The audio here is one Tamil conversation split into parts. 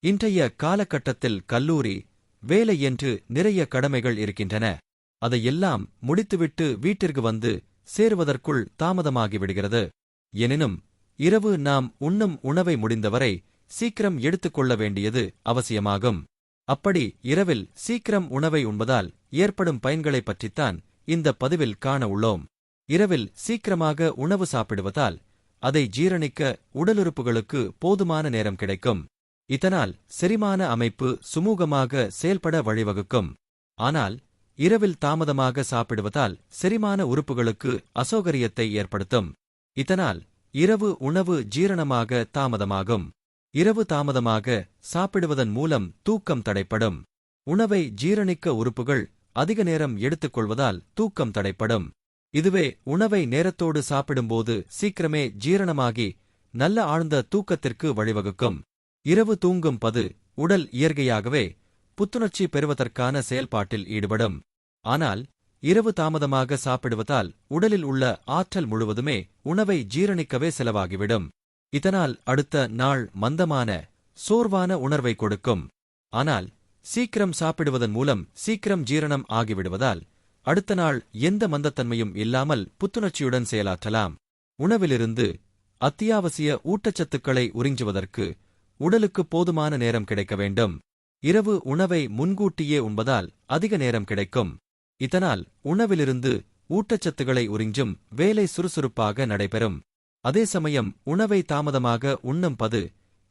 இன்றைய காலகட்டத்தில் கல்லூரி, வேலை என்று நிறைய கடமைகள் இருக்கின்றன. அதையெல்லாம் முடித்துவிட்டு வீட்டிற்கு வந்து சேருவதற்குள் தாமதமாகிவிடுகிறது. எனினும் இரவு நாம் உண்ணும் உணவை முடிந்தவரை சீக்கிரம் எடுத்துக்கொள்ள வேண்டியது அவசியமாகும். அப்படி இரவில் சீக்கிரம் உணவை உண்பதால் ஏற்படும் பயன்களைப் பற்றித்தான் இந்த பதிவில் காண உள்ளோம். இரவில் சீக்கிரமாக உணவு சாப்பிடுவதால் அதை ஜீரணிக்க உடலுறுப்புகளுக்கு போதுமான நேரம் கிடைக்கும். இதனால் செரிமான அமைப்பு சுமூகமாக செயல்பட வழிவகுக்கும். ஆனால் இரவில் தாமதமாக சாப்பிடுவதால் செரிமான உறுப்புகளுக்கு அசௌகரியத்தை ஏற்படுத்தும். இதனால் இரவு உணவு ஜீரணமாக தாமதமாகும். இரவு தாமதமாக சாப்பிடுவதன் மூலம் தூக்கம் தடைப்படும். உணவை ஜீரணிக்க உறுப்புகள் அதிக நேரம் எடுத்துக்கொள்வதால் தூக்கம் தடைப்படும். இதுவே உணவை நேரத்தோடு சாப்பிடும்போது சீக்கிரமே ஜீரணமாகி நல்ல ஆழ்ந்த தூக்கத்திற்கு வழிவகுக்கும். இரவு தூங்கும் உடல் இயற்கையாகவே புத்துணர்ச்சி பெறுவதற்கான செயல்பாட்டில் ஈடுபடும். ஆனால் இரவு தாமதமாக சாப்பிடுவதால் உடலில் உள்ள ஆற்றல் முழுவதுமே உணவை ஜீரணிக்கவே செலவாகிவிடும். இதனால் அடுத்த நாள் மந்தமான, சோர்வான உணர்வை கொடுக்கும். ஆனால் சீக்கிரம் சாப்பிடுவதன் மூலம் சீக்கிரம் ஜீரணம் ஆகிவிடுவதால் அடுத்த நாள் எந்த மந்தத்தன்மையும் இல்லாமல் புத்துணர்ச்சியுடன் செயலாற்றலாம். உணவிலிருந்து அத்தியாவசிய ஊட்டச்சத்துக்களை உறிஞ்சுவதற்கு உடலுக்கு போதுமான நேரம் கிடைக்க வேண்டும். இரவு உணவை முன்கூட்டியே உண்பதால் அதிக நேரம் கிடைக்கும். இதனால் உணவிலிருந்து ஊட்டச்சத்துக்களை உறிஞ்சும் வேலை சுறுசுறுப்பாக நடைபெறும். அதே சமயம் உணவை தாமதமாக உண்ணும்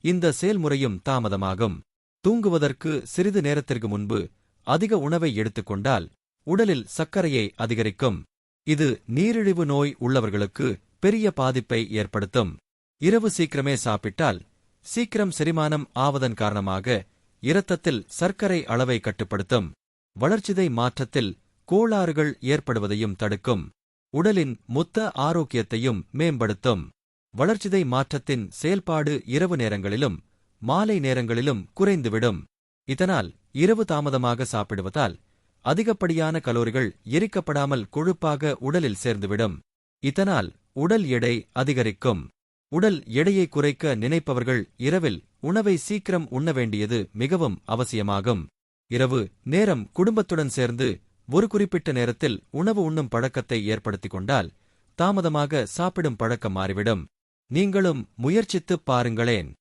இந்த செயல்முறையும் தாமதமாகும். தூங்குவதற்கு சிறிது நேரத்திற்கு முன்பு அதிக உணவை எடுத்துக்கொண்டால் உடலில் சர்க்கரையை அதிகரிக்கும். இது நீரிழிவு நோய் உள்ளவர்களுக்கு பெரிய பாதிப்பை ஏற்படுத்தும். இரவு சீக்கிரமே சாப்பிட்டால் சீக்கிரம் செரிமானம் ஆவதன் காரணமாக இரத்தத்தில் சர்க்கரை அளவை கட்டுப்படுத்தும். வளர்ச்சிதை மாற்றத்தில் கோளாறுகள் ஏற்படுவதையும் தடுக்கும். உடலின் மொத்த ஆரோக்கியத்தையும் மேம்படுத்தும். வளர்ச்சிதை மாற்றத்தின் செயல்பாடு இரவு நேரங்களிலும் மாலை நேரங்களிலும் குறைந்துவிடும். இதனால் இரவு தாமதமாக சாப்பிடுவதால் அதிகப்படியான கலோரிகள் எரிக்கப்படாமல் கொழுப்பாக உடலில் சேர்ந்துவிடும். இதனால் உடல் எடை அதிகரிக்கும். உடல் எடையை குறைக்க நினைப்பவர்கள் இரவில் உணவை சீக்கிரம் உண்ண வேண்டியது மிகவும் அவசியமாகும். இரவு நேரம் குடும்பத்துடன் சேர்ந்து ஒரு குறிப்பிட்ட நேரத்தில் உணவு உண்ணும் பழக்கத்தை ஏற்படுத்திக் கொண்டால் தாமதமாக சாப்பிடும் பழக்கம் மாறிவிடும். நீங்களும் முயற்சித்துப் பாருங்களேன்.